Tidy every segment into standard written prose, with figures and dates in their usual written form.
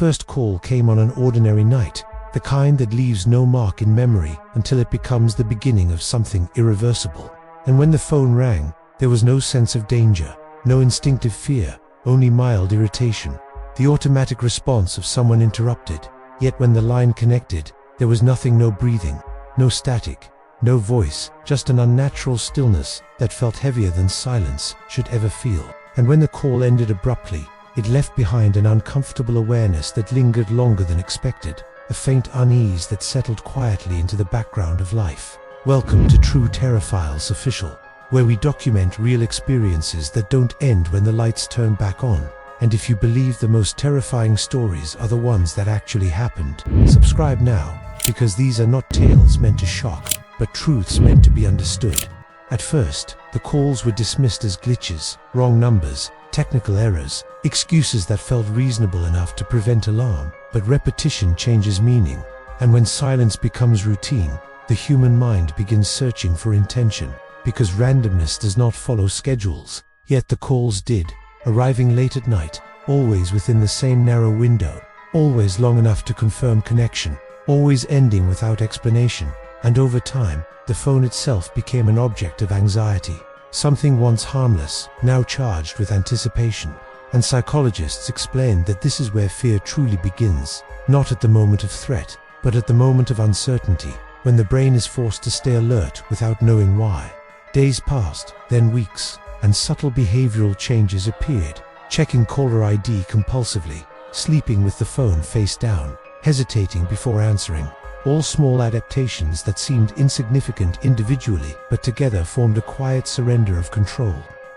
first call came on an ordinary night, the kind that leaves no mark in memory until it becomes the beginning of something irreversible. And when the phone rang, there was no sense of danger, no instinctive fear, only mild irritation, the automatic response of someone interrupted. Yet when the line connected, there was nothing, no breathing, no static, no voice, just an unnatural stillness that felt heavier than silence should ever feel. And when the call ended abruptly, it left behind an uncomfortable awareness that lingered longer than expected, a faint unease that settled quietly into the background of life. Welcome to True Terror Files Official, where we document real experiences that don't end when the lights turn back on. And if you believe the most terrifying stories are the ones that actually happened, subscribe now, because these are not tales meant to shock, but truths meant to be understood. At first, the calls were dismissed as glitches, wrong numbers, technical errors, excuses that felt reasonable enough to prevent alarm. But repetition changes meaning, and when silence becomes routine, the human mind begins searching for intention, because randomness does not follow schedules. Yet the calls did, arriving late at night, always within the same narrow window, always long enough to confirm connection, always ending without explanation. And over time, the phone itself became an object of anxiety, something once harmless, now charged with anticipation. And psychologists explain that this is where fear truly begins, not at the moment of threat, but at the moment of uncertainty, when the brain is forced to stay alert without knowing why. Days passed, then weeks, and subtle behavioral changes appeared, checking caller ID compulsively, sleeping with the phone face down, hesitating before answering. All small adaptations that seemed insignificant individually, but together formed a quiet surrender of control.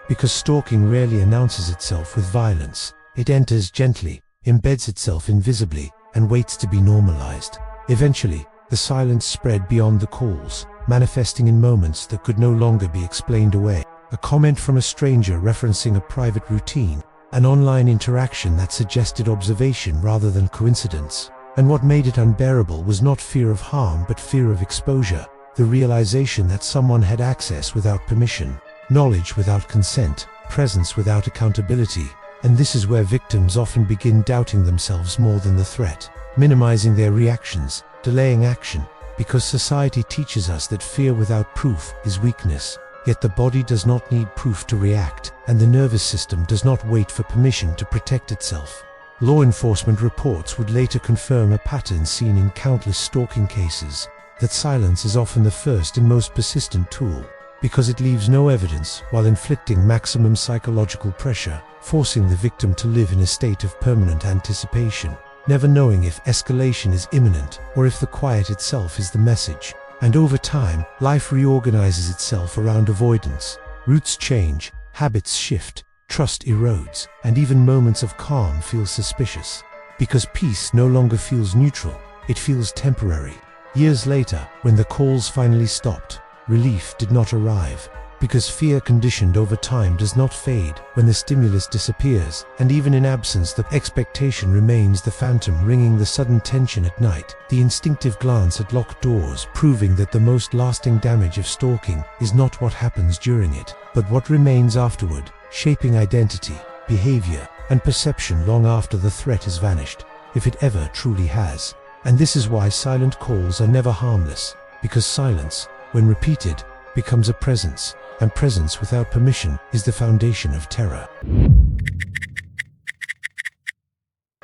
Because stalking rarely announces itself with violence, it enters gently, embeds itself invisibly, and waits to be normalized. Eventually, the silence spread beyond the calls, manifesting in moments that could no longer be explained away. A comment from a stranger referencing a private routine, an online interaction that suggested observation rather than coincidence. And what made it unbearable was not fear of harm but fear of exposure, the realization that someone had access without permission, knowledge without consent, presence without accountability. And this is where victims often begin doubting themselves more than the threat, minimizing their reactions, delaying action, because society teaches us that fear without proof is weakness. Yet the body does not need proof to react, and the nervous system does not wait for permission to protect itself. Law enforcement reports would later confirm a pattern seen in countless stalking cases, that silence is often the first and most persistent tool, because it leaves no evidence while inflicting maximum psychological pressure, forcing the victim to live in a state of permanent anticipation, never knowing if escalation is imminent or if the quiet itself is the message. And over time, life reorganizes itself around avoidance. Routes change, habits shift, trust erodes, and even moments of calm feel suspicious. Because peace no longer feels neutral, it feels temporary. Years later, when the calls finally stopped, relief did not arrive. Because fear conditioned over time does not fade when the stimulus disappears, and even in absence the expectation remains, the phantom ringing, the sudden tension at night, the instinctive glance at locked doors, proving that the most lasting damage of stalking is not what happens during it, but what remains afterward, shaping identity, behavior, and perception long after the threat has vanished, if it ever truly has. And this is why silent calls are never harmless, because silence, when repeated, becomes a presence, and presence without permission is the foundation of terror.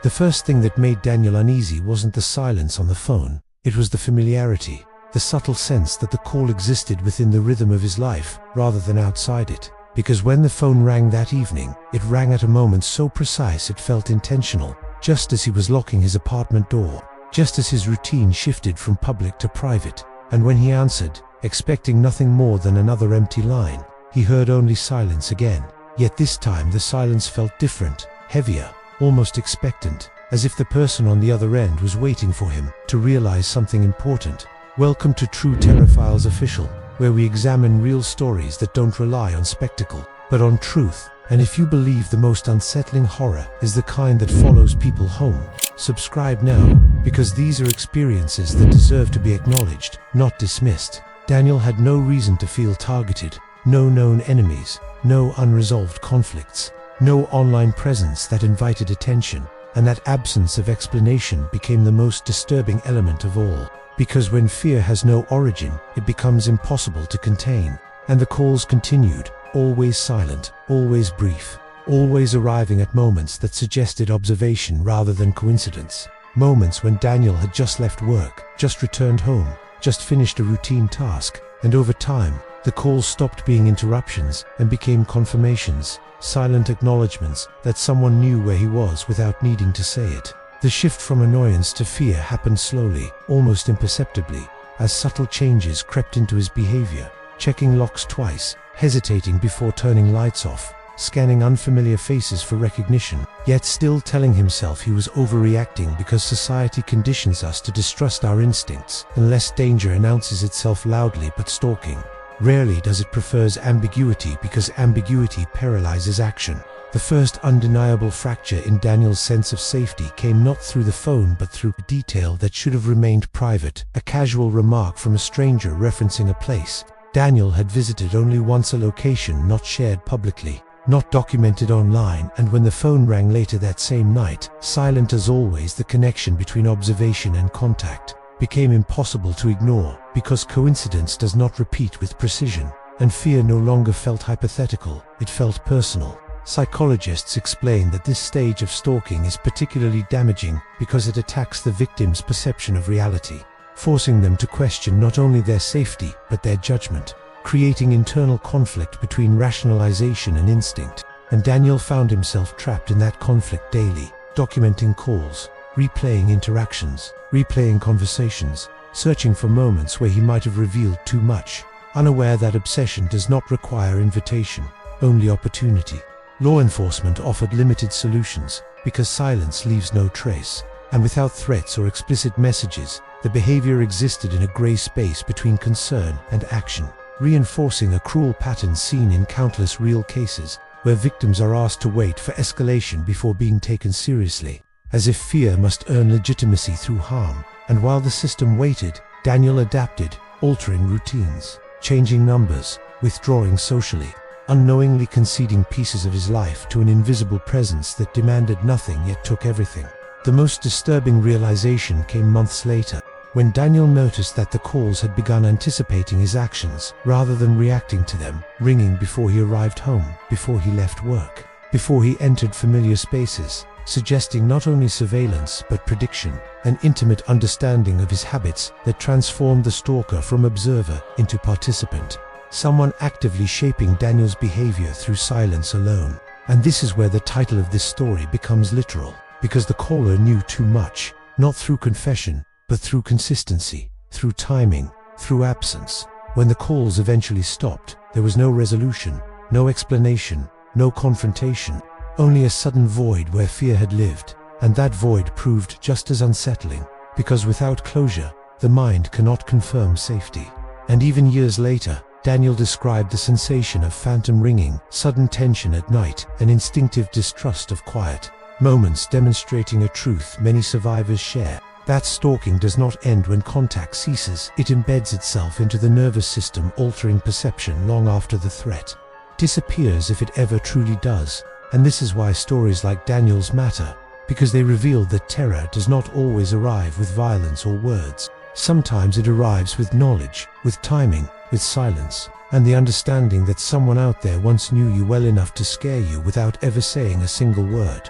The first thing that made Daniel uneasy wasn't the silence on the phone, it was the familiarity, the subtle sense that the call existed within the rhythm of his life, rather than outside it. Because when the phone rang that evening, it rang at a moment so precise it felt intentional, just as he was locking his apartment door, just as his routine shifted from public to private. And when he answered, expecting nothing more than another empty line, he heard only silence again. Yet this time the silence felt different, heavier, almost expectant, as if the person on the other end was waiting for him to realize something important. Welcome to True Terror Files Official, where we examine real stories that don't rely on spectacle, but on truth. And if you believe the most unsettling horror is the kind that follows people home, subscribe now, because these are experiences that deserve to be acknowledged, not dismissed. Daniel had no reason to feel targeted, no known enemies, no unresolved conflicts, no online presence that invited attention. and that absence of explanation became the most disturbing element of all. Because when fear has no origin, it becomes impossible to contain. And the calls continued, always silent, always brief, always arriving at moments that suggested observation rather than coincidence. Moments when Daniel had just left work, just returned home, just finished a routine task, and over time, the calls stopped being interruptions and became confirmations, silent acknowledgements that someone knew where he was without needing to say it. The shift from annoyance to fear happened slowly, almost imperceptibly, as subtle changes crept into his behavior, checking locks twice, hesitating before turning lights off, scanning unfamiliar faces for recognition, yet still telling himself he was overreacting because society conditions us to distrust our instincts unless danger announces itself loudly. But stalking rarely does. It prefers ambiguity because ambiguity paralyzes action. The first undeniable fracture in Daniel's sense of safety came not through the phone but through a detail that should have remained private, a casual remark from a stranger referencing a place Daniel had visited only once, a location not shared publicly, not documented online. And when the phone rang later that same night, silent as always, the connection between observation and contact became impossible to ignore, because coincidence does not repeat with precision, and fear no longer felt hypothetical, it felt personal. Psychologists explain that this stage of stalking is particularly damaging because it attacks the victim's perception of reality, forcing them to question not only their safety but their judgment, creating internal conflict between rationalization and instinct. And Daniel found himself trapped in that conflict daily, documenting calls, replaying interactions, replaying conversations, searching for moments where he might have revealed too much, unaware that obsession does not require invitation, only opportunity. Law enforcement offered limited solutions because silence leaves no trace, and without threats or explicit messages, the behavior existed in a gray space between concern and action, reinforcing a cruel pattern seen in countless real cases where victims are asked to wait for escalation before being taken seriously, as if fear must earn legitimacy through harm. And while the system waited, Daniel adapted, altering routines, changing numbers, withdrawing socially, unknowingly conceding pieces of his life to an invisible presence that demanded nothing yet took everything. The most disturbing realization came months later, when Daniel noticed that the calls had begun anticipating his actions rather than reacting to them, ringing before he arrived home, before he left work, before he entered familiar spaces, suggesting not only surveillance but prediction, an intimate understanding of his habits that transformed the stalker from observer into participant, someone actively shaping Daniel's behavior through silence alone. And this is where the title of this story becomes literal, because the caller knew too much, not through confession, but through consistency, through timing, through absence. When the calls eventually stopped, there was no resolution, no explanation, no confrontation, only a sudden void where fear had lived. And that void proved just as unsettling, because without closure, the mind cannot confirm safety. And even years later, Daniel described the sensation of phantom ringing, sudden tension at night, and instinctive distrust of quiet, moments demonstrating a truth many survivors share: that stalking does not end when contact ceases. It embeds itself into the nervous system, altering perception long after the threat disappears, if it ever truly does. And this is why stories like Daniel's matter, because they reveal that terror does not always arrive with violence or words. Sometimes it arrives with knowledge, with timing, with silence, and the understanding that someone out there once knew you well enough to scare you without ever saying a single word.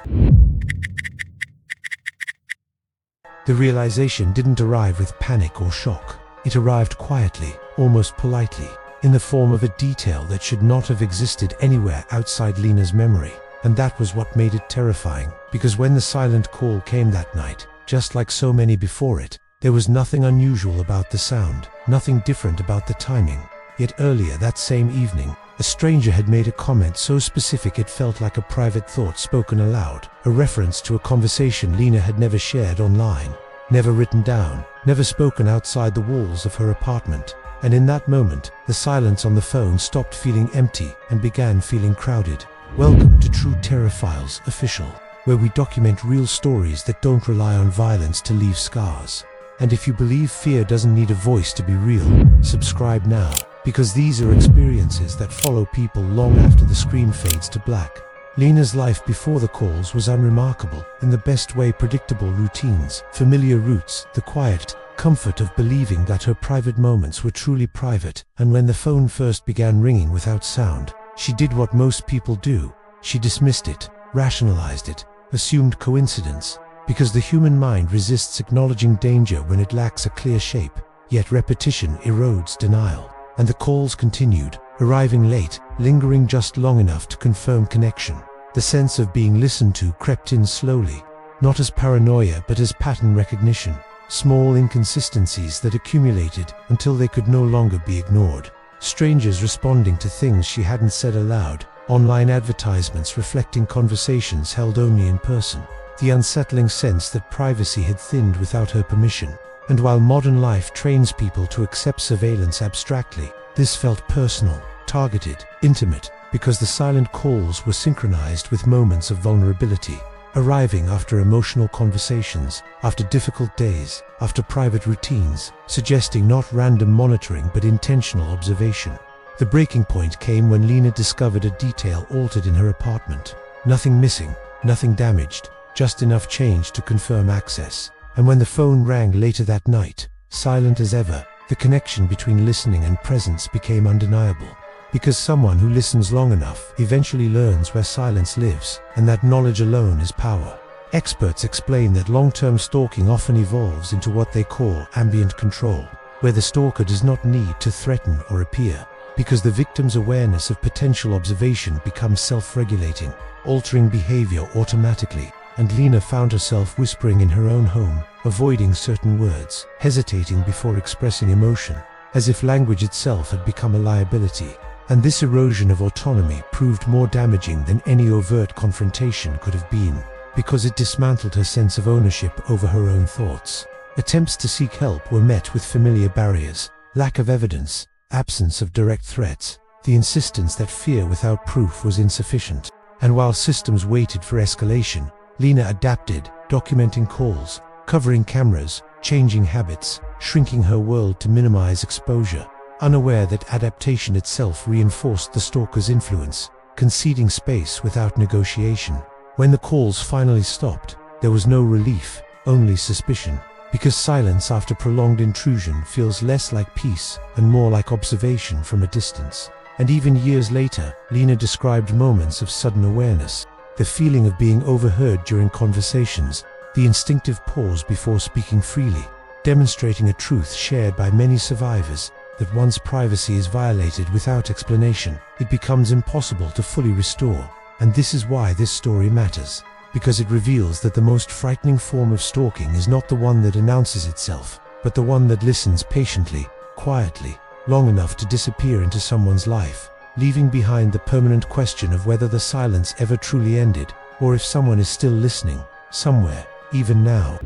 The realization didn't arrive with panic or shock. It arrived quietly, almost politely, in the form of a detail that should not have existed anywhere outside Lena's memory. And that was what made it terrifying, because when the silent call came that night, just like so many before it, there was nothing unusual about the sound, nothing different about the timing. Yet earlier that same evening, a stranger had made a comment so specific it felt like a private thought spoken aloud, a reference to a conversation Lena had never shared online, never written down, never spoken outside the walls of her apartment. And in that moment, the silence on the phone stopped feeling empty and began feeling crowded. Welcome to True Terror Files Official, where we document real stories that don't rely on violence to leave scars. And if you believe fear doesn't need a voice to be real, subscribe now, because these are experiences that follow people long after the screen fades to black. Lena's life before the calls was unremarkable, in the best way: predictable routines, familiar routes, the quiet comfort of believing that her private moments were truly private. And when the phone first began ringing without sound, she did what most people do. She dismissed it, rationalized it, assumed coincidence, because the human mind resists acknowledging danger when it lacks a clear shape. Yet repetition erodes denial, and the calls continued, arriving late, lingering just long enough to confirm connection. The sense of being listened to crept in slowly, not as paranoia but as pattern recognition, small inconsistencies that accumulated until they could no longer be ignored. Strangers responding to things she hadn't said aloud, online advertisements reflecting conversations held only in person, the unsettling sense that privacy had thinned without her permission. And while modern life trains people to accept surveillance abstractly, this felt personal, targeted, intimate, because the silent calls were synchronized with moments of vulnerability, arriving after emotional conversations, after difficult days, after private routines, suggesting not random monitoring but intentional observation. The breaking point came when Lena discovered a detail altered in her apartment. Nothing missing, nothing damaged, just enough change to confirm access. And when the phone rang later that night, silent as ever, the connection between listening and presence became undeniable. Because someone who listens long enough eventually learns where silence lives, and that knowledge alone is power. Experts explain that long-term stalking often evolves into what they call ambient control, where the stalker does not need to threaten or appear, because the victim's awareness of potential observation becomes self-regulating, altering behavior automatically. And Lena found herself whispering in her own home, avoiding certain words, hesitating before expressing emotion, as if language itself had become a liability. And this erosion of autonomy proved more damaging than any overt confrontation could have been, because it dismantled her sense of ownership over her own thoughts. Attempts to seek help were met with familiar barriers: lack of evidence, absence of direct threats, the insistence that fear without proof was insufficient. And while systems waited for escalation, Lena adapted, documenting calls, covering cameras, changing habits, shrinking her world to minimize exposure, unaware that adaptation itself reinforced the stalker's influence, conceding space without negotiation. When the calls finally stopped, there was no relief, only suspicion, because silence after prolonged intrusion feels less like peace and more like observation from a distance. And even years later, Lena described moments of sudden awareness, the feeling of being overheard during conversations, the instinctive pause before speaking freely, demonstrating a truth shared by many survivors, that once privacy is violated without explanation, it becomes impossible to fully restore. And this is why this story matters, because it reveals that the most frightening form of stalking is not the one that announces itself, but the one that listens patiently, quietly, long enough to disappear into someone's life, leaving behind the permanent question of whether the silence ever truly ended, or if someone is still listening, somewhere, even now.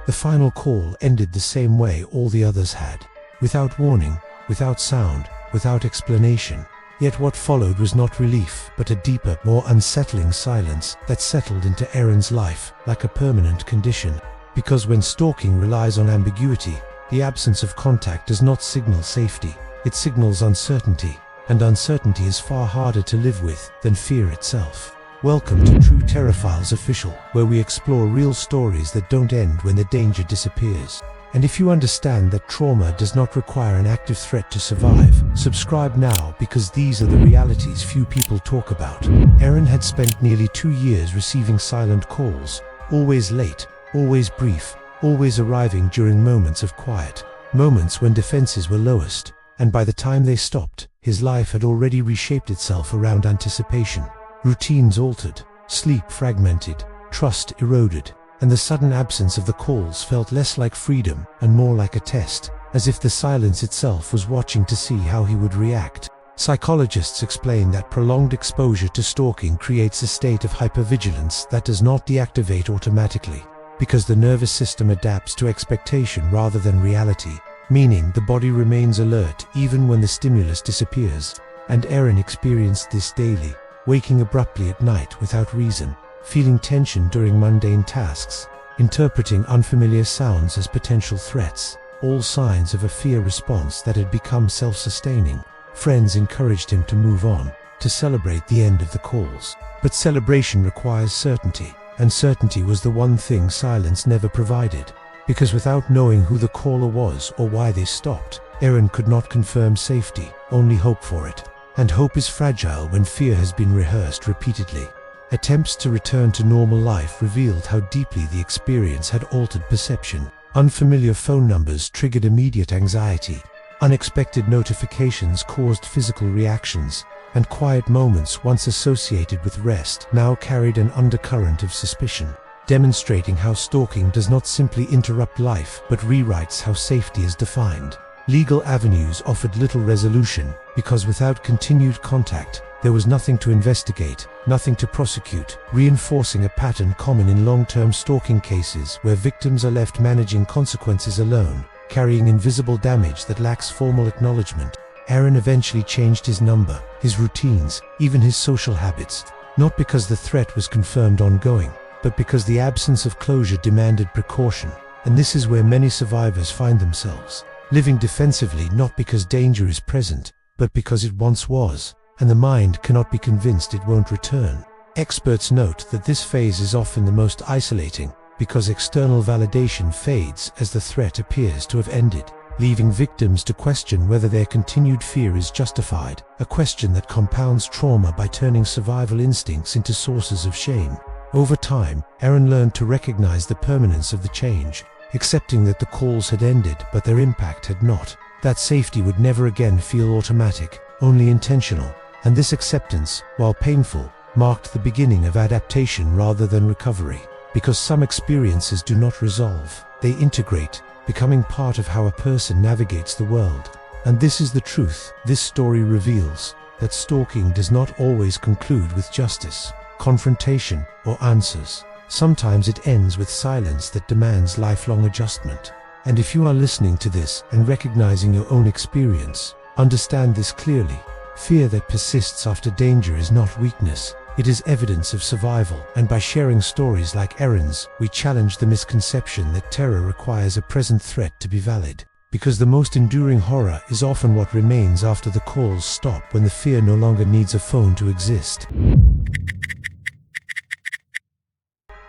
The final call ended the same way all the others had, without warning, without sound, without explanation. Yet what followed was not relief, but a deeper, more unsettling silence that settled into Erin's life like a permanent condition. Because when stalking relies on ambiguity, the absence of contact does not signal safety, it signals uncertainty, and uncertainty is far harder to live with than fear itself. Welcome to True Terraphiles Official, where we explore real stories that don't end when the danger disappears. And if you understand that trauma does not require an active threat to survive, subscribe now, because these are the realities few people talk about. Erin had spent nearly 2 years receiving silent calls, always late, always brief, always arriving during moments of quiet, moments when defenses were lowest, and by the time they stopped, his life had already reshaped itself around anticipation. Routines altered, sleep fragmented, trust eroded, and the sudden absence of the calls felt less like freedom and more like a test, as if the silence itself was watching to see how he would react. Psychologists explain that prolonged exposure to stalking creates a state of hypervigilance that does not deactivate automatically, because the nervous system adapts to expectation rather than reality, meaning the body remains alert even when the stimulus disappears. And Erin experienced this daily, waking abruptly at night without reason, feeling tension during mundane tasks, interpreting unfamiliar sounds as potential threats, all signs of a fear response that had become self-sustaining. Friends encouraged him to move on, to celebrate the end of the calls. But celebration requires certainty, and certainty was the one thing silence never provided. Because without knowing who the caller was or why they stopped, Aaron could not confirm safety, only hope for it. And hope is fragile when fear has been rehearsed repeatedly. Attempts to return to normal life revealed how deeply the experience had altered perception. Unfamiliar phone numbers triggered immediate anxiety. Unexpected notifications caused physical reactions, and quiet moments once associated with rest now carried an undercurrent of suspicion, demonstrating how stalking does not simply interrupt life but rewrites how safety is defined. Legal avenues offered little resolution, because without continued contact, there was nothing to investigate, nothing to prosecute, reinforcing a pattern common in long-term stalking cases where victims are left managing consequences alone, carrying invisible damage that lacks formal acknowledgement. Aaron eventually changed his number, his routines, even his social habits, not because the threat was confirmed ongoing, but because the absence of closure demanded precaution. And this is where many survivors find themselves, living defensively not because danger is present, but because it once was, and the mind cannot be convinced it won't return. Experts note that this phase is often the most isolating, because external validation fades as the threat appears to have ended, leaving victims to question whether their continued fear is justified, a question that compounds trauma by turning survival instincts into sources of shame. Over time, Aaron learned to recognize the permanence of the change, accepting that the calls had ended but their impact had not, that safety would never again feel automatic, only intentional. And this acceptance, while painful, marked the beginning of adaptation rather than recovery. Because some experiences do not resolve, they integrate, becoming part of how a person navigates the world. And this is the truth. This story reveals that stalking does not always conclude with justice, confrontation, or answers. Sometimes it ends with silence that demands lifelong adjustment. And if you are listening to this and recognizing your own experience, understand this clearly. Fear that persists after danger is not weakness, it is evidence of survival. And by sharing stories like Aaron's, we challenge the misconception that terror requires a present threat to be valid. Because the most enduring horror is often what remains after the calls stop, when the fear no longer needs a phone to exist.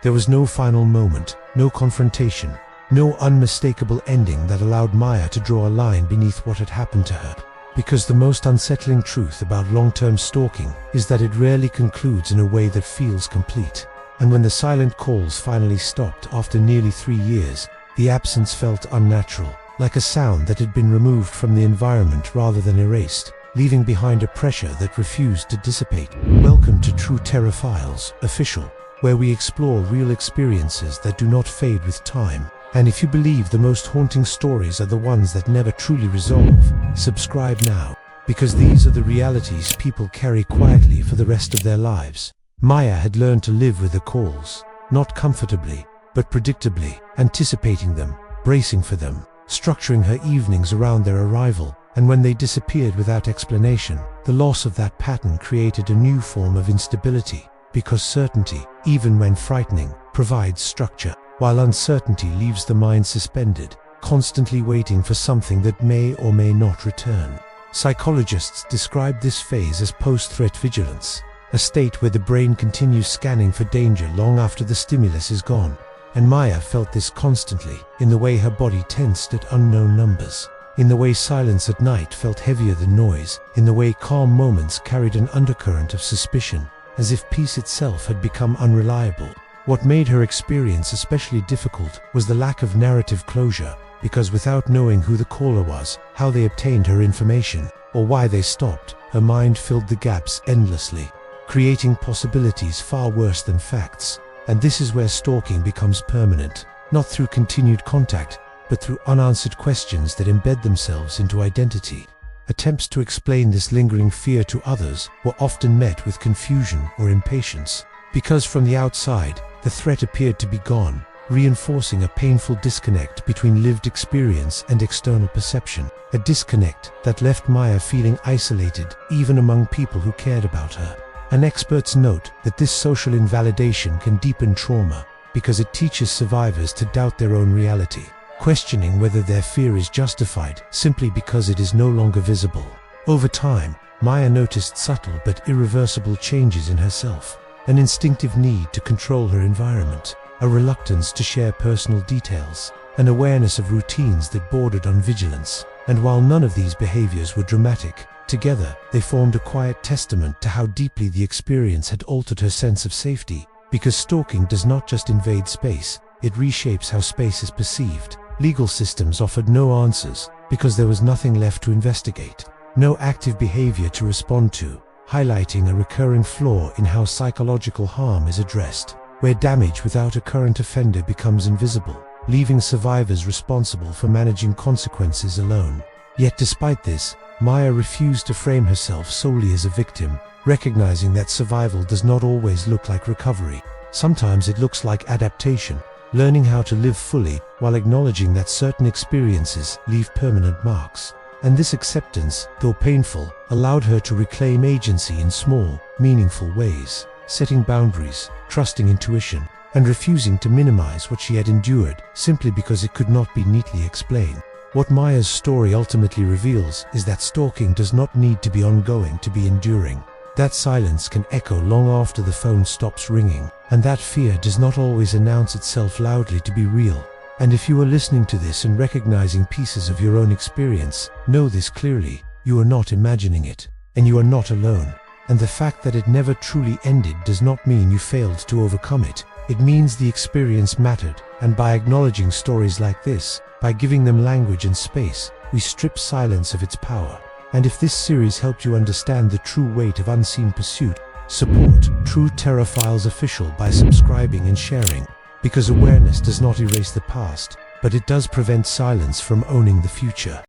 There was no final moment, no confrontation, no unmistakable ending that allowed Maya to draw a line beneath what had happened to her. Because the most unsettling truth about long-term stalking is that it rarely concludes in a way that feels complete. And when the silent calls finally stopped after nearly 3 years, the absence felt unnatural, like a sound that had been removed from the environment rather than erased, leaving behind a pressure that refused to dissipate. Welcome to True Terror Files, official, where we explore real experiences that do not fade with time. And if you believe the most haunting stories are the ones that never truly resolve, subscribe now, because these are the realities people carry quietly for the rest of their lives. Maya had learned to live with the calls, not comfortably, but predictably, anticipating them, bracing for them, structuring her evenings around their arrival, and when they disappeared without explanation, the loss of that pattern created a new form of instability, because certainty, even when frightening, provides structure, while uncertainty leaves the mind suspended, constantly waiting for something that may or may not return. Psychologists describe this phase as post-threat vigilance, a state where the brain continues scanning for danger long after the stimulus is gone. And Maya felt this constantly, in the way her body tensed at unknown numbers, in the way silence at night felt heavier than noise, in the way calm moments carried an undercurrent of suspicion, as if peace itself had become unreliable. What made her experience especially difficult was the lack of narrative closure, because without knowing who the caller was, how they obtained her information, or why they stopped, her mind filled the gaps endlessly, creating possibilities far worse than facts. And this is where stalking becomes permanent, not through continued contact, but through unanswered questions that embed themselves into identity. Attempts to explain this lingering fear to others were often met with confusion or impatience, because from the outside, the threat appeared to be gone, reinforcing a painful disconnect between lived experience and external perception, a disconnect that left Maya feeling isolated even among people who cared about her. And experts note that this social invalidation can deepen trauma, because it teaches survivors to doubt their own reality, questioning whether their fear is justified simply because it is no longer visible. Over time, Maya noticed subtle but irreversible changes in herself. An instinctive need to control her environment, a reluctance to share personal details, an awareness of routines that bordered on vigilance. And while none of these behaviors were dramatic, together they formed a quiet testament to how deeply the experience had altered her sense of safety. Because stalking does not just invade space, it reshapes how space is perceived. Legal systems offered no answers because there was nothing left to investigate, no active behavior to respond to, highlighting a recurring flaw in how psychological harm is addressed, where damage without a current offender becomes invisible, leaving survivors responsible for managing consequences alone. Yet despite this, Maya refused to frame herself solely as a victim, recognizing that survival does not always look like recovery. Sometimes it looks like adaptation, learning how to live fully while acknowledging that certain experiences leave permanent marks. And this acceptance, though painful, allowed her to reclaim agency in small, meaningful ways, setting boundaries, trusting intuition, and refusing to minimize what she had endured simply because it could not be neatly explained. What Maya's story ultimately reveals is that stalking does not need to be ongoing to be enduring. That silence can echo long after the phone stops ringing, and that fear does not always announce itself loudly to be real. And if you are listening to this and recognizing pieces of your own experience, know this clearly: you are not imagining it, and you are not alone. And the fact that it never truly ended does not mean you failed to overcome it. It means the experience mattered, and by acknowledging stories like this, by giving them language and space, we strip silence of its power. And if this series helped you understand the true weight of unseen pursuit, support True Terror Files Official by subscribing and sharing, because awareness does not erase the past, but it does prevent silence from owning the future.